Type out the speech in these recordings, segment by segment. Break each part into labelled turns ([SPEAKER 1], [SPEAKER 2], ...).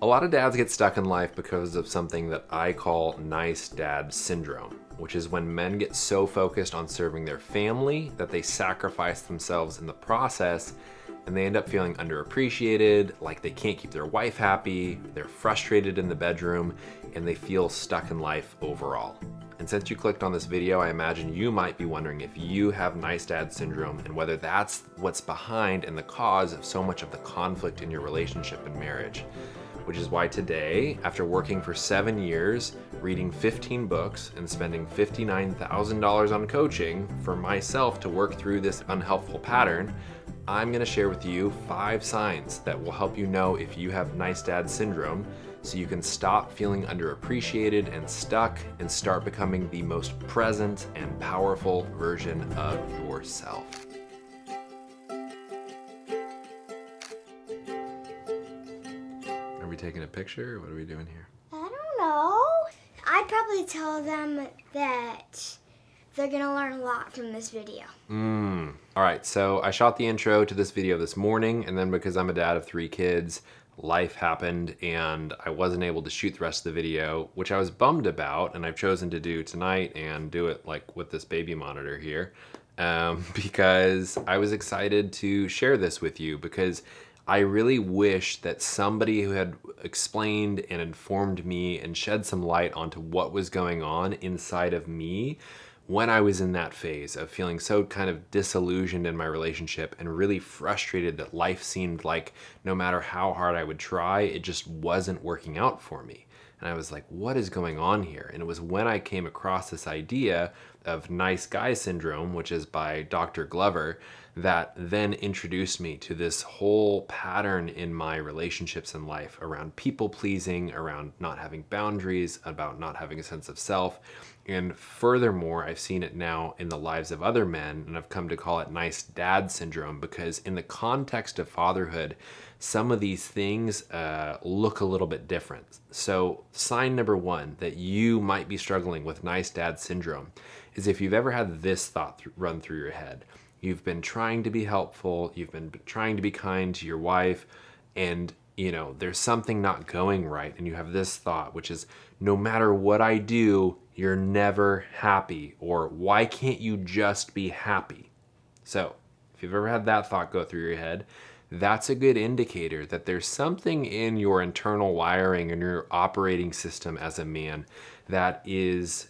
[SPEAKER 1] A lot of dads get stuck in life because of something that I call nice dad syndrome, which is when men get so focused on serving their family that they sacrifice themselves in the process, and they end up feeling underappreciated, like they can't keep their wife happy, they're frustrated in the bedroom, and they feel stuck in life overall. And since you clicked on this video, I imagine you might be wondering if you have nice dad syndrome and whether that's what's behind and the cause of so much of the conflict in your relationship and marriage. Which is why today, after working for 7 years, reading 15 books, and spending $59,000 on coaching for myself to work through this unhelpful pattern, I'm gonna share with you 5 signs that will help you know if you have nice dad syndrome so you can stop feeling underappreciated and stuck and start becoming the most present and powerful version of yourself. Are we taking a picture or what are we doing here?
[SPEAKER 2] I don't know. I'd probably tell them that they're gonna learn a lot from this video.
[SPEAKER 1] All right, so I shot the intro to this video this morning, and then because I'm a dad of 3 kids, life happened and I wasn't able to shoot the rest of the video, which I was bummed about, and I've chosen to do tonight and do it like with this baby monitor here, because I was excited to share this with you because I really wish that somebody who had explained and informed me and shed some light onto what was going on inside of me when I was in that phase of feeling so kind of disillusioned in my relationship and really frustrated that life seemed like no matter how hard I would try, it just wasn't working out for me. And I was like, what is going on here? And it was when I came across this idea of nice guy syndrome, which is by Dr. Glover, that then introduced me to this whole pattern in my relationships in life around people pleasing, around not having boundaries, about not having a sense of self. And furthermore, I've seen it now in the lives of other men, and I've come to call it nice dad syndrome because in the context of fatherhood, some of these things look a little bit different. So sign number 1 that you might be struggling with nice dad syndrome is if you've ever had this thought run through your head. You've been trying to be helpful, you've been trying to be kind to your wife, and there's something not going right, and you have this thought, which is, no matter what I do, you're never happy, or why can't you just be happy? So, if you've ever had that thought go through your head, that's a good indicator that there's something in your internal wiring and your operating system as a man that is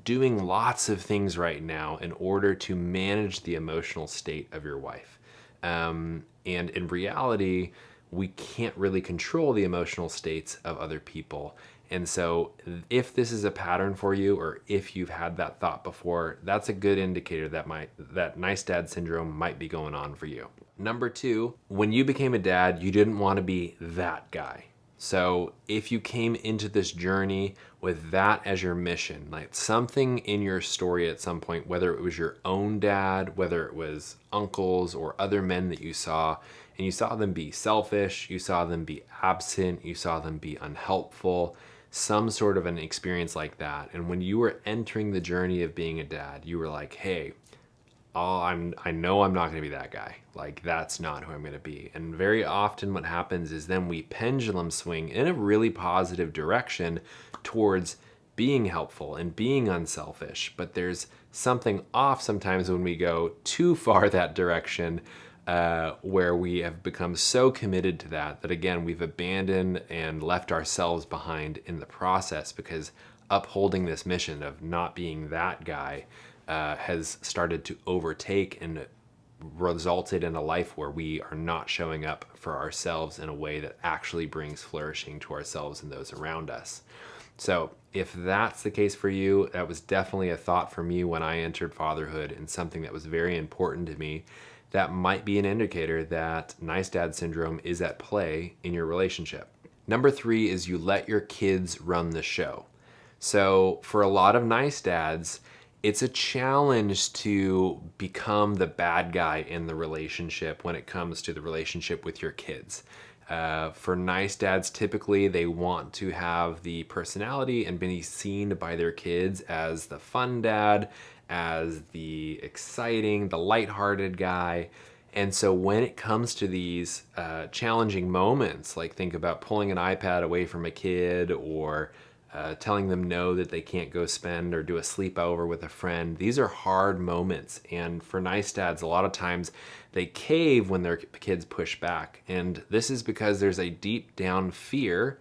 [SPEAKER 1] doing lots of things right now in order to manage the emotional state of your wife. And in reality, we can't really control the emotional states of other people. And so if this is a pattern for you, or if you've had that thought before, that's a good indicator that nice dad syndrome might be going on for you. Number 2, when you became a dad, you didn't want to be that guy. So if you came into this journey with that as your mission, like something in your story at some point, whether it was your own dad, whether it was uncles or other men that you saw, and you saw them be selfish, you saw them be absent, you saw them be unhelpful, some sort of an experience like that. And when you were entering the journey of being a dad, you were like, hey, I know I'm not going to be that guy. Like, that's not who I'm going to be. And very often what happens is then we pendulum swing in a really positive direction towards being helpful and being unselfish. But there's something off sometimes when we go too far that direction, where we have become so committed to that again, we've abandoned and left ourselves behind in the process, because upholding this mission of not being that guy has started to overtake and resulted in a life where we are not showing up for ourselves in a way that actually brings flourishing to ourselves and those around us. So if that's the case for you, that was definitely a thought for me when I entered fatherhood, and something that was very important to me. That might be an indicator that nice dad syndrome is at play in your relationship. Number 3 is you let your kids run the show. So for a lot of nice dads, it's a challenge to become the bad guy in the relationship when it comes to the relationship with your kids. For nice dads, typically they want to have the personality and be seen by their kids as the fun dad, as the exciting, the lighthearted guy. And so when it comes to these challenging moments, like think about pulling an iPad away from a kid, or telling them no, that they can't go spend or do a sleepover with a friend, these are hard moments. And for nice dads, a lot of times they cave when their kids push back. And this is because there's a deep down fear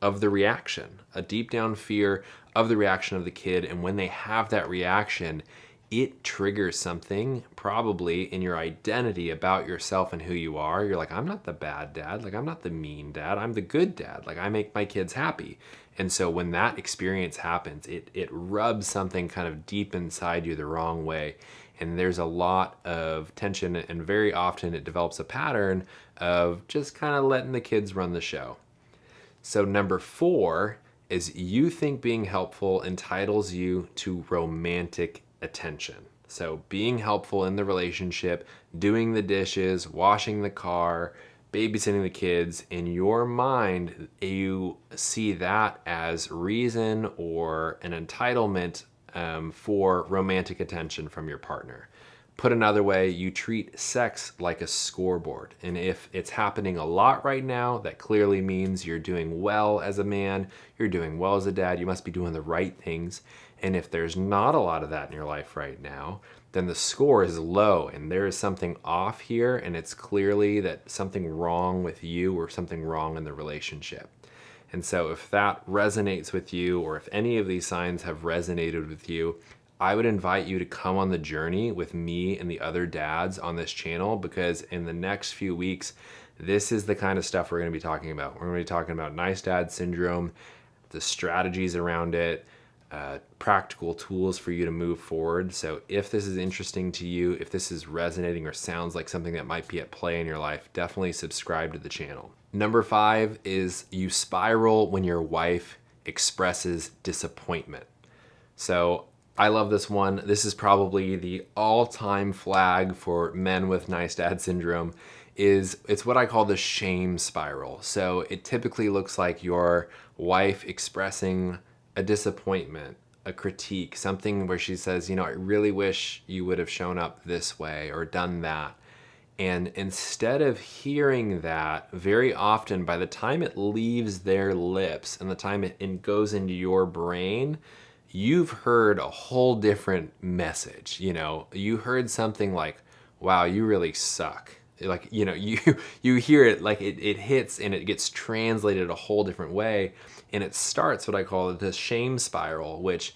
[SPEAKER 1] of the reaction, a deep down fear of the reaction of the kid. And when they have that reaction, it triggers something probably in your identity about yourself and who you are. You're like, I'm not the bad dad. Like, I'm not the mean dad. I'm the good dad. Like, I make my kids happy. And so when that experience happens, it rubs something kind of deep inside you the wrong way. And there's a lot of tension, and very often it develops a pattern of just kind of letting the kids run the show. So number 4 is you think being helpful entitles you to romantic attention. So being helpful in the relationship, doing the dishes, washing the car, babysitting the kids, in your mind, you see that as reason or an entitlement for romantic attention from your partner. Put another way, you treat sex like a scoreboard. And if it's happening a lot right now, that clearly means you're doing well as a man, you're doing well as a dad, you must be doing the right things. And if there's not a lot of that in your life right now, then the score is low and there is something off here, and it's clearly that something wrong with you or something wrong in the relationship. And so if that resonates with you, or if any of these signs have resonated with you, I would invite you to come on the journey with me and the other dads on this channel, because in the next few weeks, this is the kind of stuff we're going to be talking about. We're going to be talking about nice dad syndrome, the strategies around it, practical tools for you to move forward. So if this is interesting to you, if this is resonating or sounds like something that might be at play in your life, definitely subscribe to the channel. Number 5 is you spiral when your wife expresses disappointment. So I love this one. This is probably the all-time flag for men with nice dad syndrome. It's what I call the shame spiral. So it typically looks like your wife expressing a disappointment, a critique, something where she says, I really wish you would have shown up this way or done that. And instead of hearing that, very often by the time it leaves their lips and the time it goes into your brain, you've heard a whole different message. You heard something like, wow, you really suck. Like, you hear it, like it hits and it gets translated a whole different way. And it starts what I call the shame spiral, which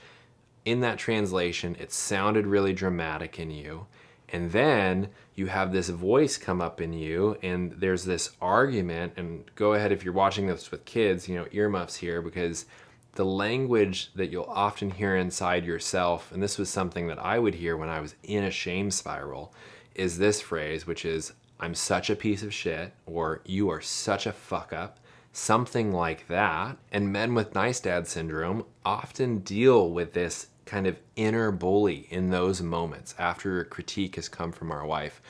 [SPEAKER 1] in that translation, it sounded really dramatic in you. And then you have this voice come up in you, and there's this argument. And go ahead, if you're watching this with kids, earmuffs here, because the language that you'll often hear inside yourself, and this was something that I would hear when I was in a shame spiral, is this phrase, which is, I'm such a piece of shit, or you are such a fuck up, something like that. And men with nice dad syndrome often deal with this kind of inner bully in those moments after a critique has come from our wife,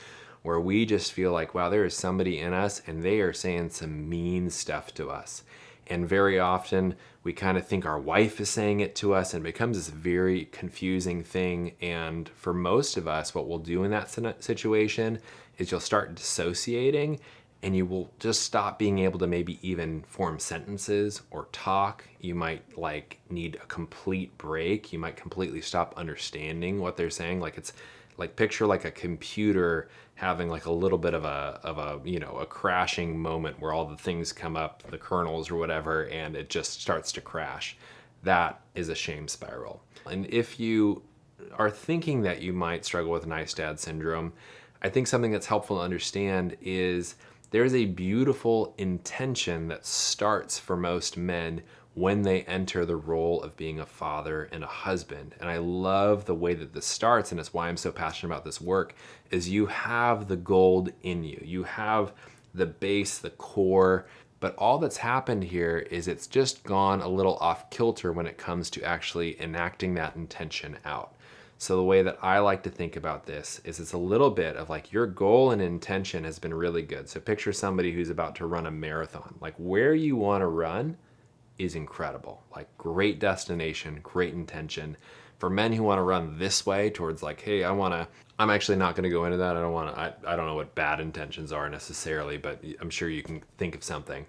[SPEAKER 1] where we just feel like, wow, there is somebody in us and they are saying some mean stuff to us. And very often we kind of think our wife is saying it to us, and it becomes this very confusing thing. And for most of us, what we'll do in that situation is you'll start dissociating, and you will just stop being able to maybe even form sentences or talk. You might need a complete break. You might completely stop understanding what they're saying. Like, it's like, picture like a computer having like a little bit of a crashing moment where all the things come up, the kernels or whatever, and it just starts to crash. That is a shame spiral. And if you are thinking that you might struggle with nice dad syndrome, I think something that's helpful to understand is there's a beautiful intention that starts for most men when they enter the role of being a father and a husband. And I love the way that this starts, and it's why I'm so passionate about this work, is you have the gold in you. You have the base, the core, but all that's happened here is it's just gone a little off kilter when it comes to actually enacting that intention out. So the way that I like to think about this is it's a little bit of like, your goal and intention has been really good. So picture somebody who's about to run a marathon. Like, where you want to run is incredible. Like, great destination, great intention. For men who want to run this way towards like, hey, I'm actually not going to go into that. I don't know what bad intentions are necessarily, but I'm sure you can think of something.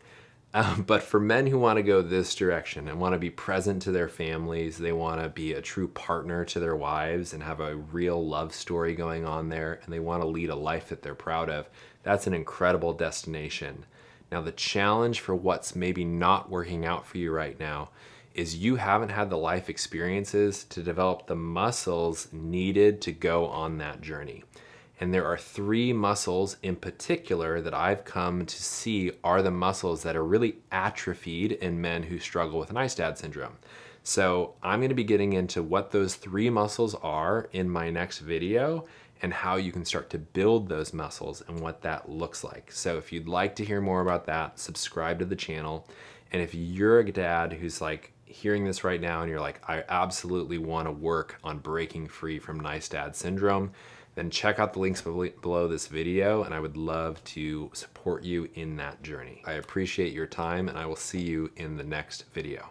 [SPEAKER 1] But for men who want to go this direction and want to be present to their families, they want to be a true partner to their wives and have a real love story going on there, and they want to lead a life that they're proud of, that's an incredible destination. Now, the challenge for what's maybe not working out for you right now is you haven't had the life experiences to develop the muscles needed to go on that journey. And there are 3 muscles in particular that I've come to see are the muscles that are really atrophied in men who struggle with nice dad syndrome. So I'm going to be getting into what those 3 muscles are in my next video and how you can start to build those muscles and what that looks like. So if you'd like to hear more about that, subscribe to the channel. And if you're a dad who's like hearing this right now and you're like, I absolutely want to work on breaking free from nice dad syndrome, then check out the links below this video, and I would love to support you in that journey. I appreciate your time, and I will see you in the next video.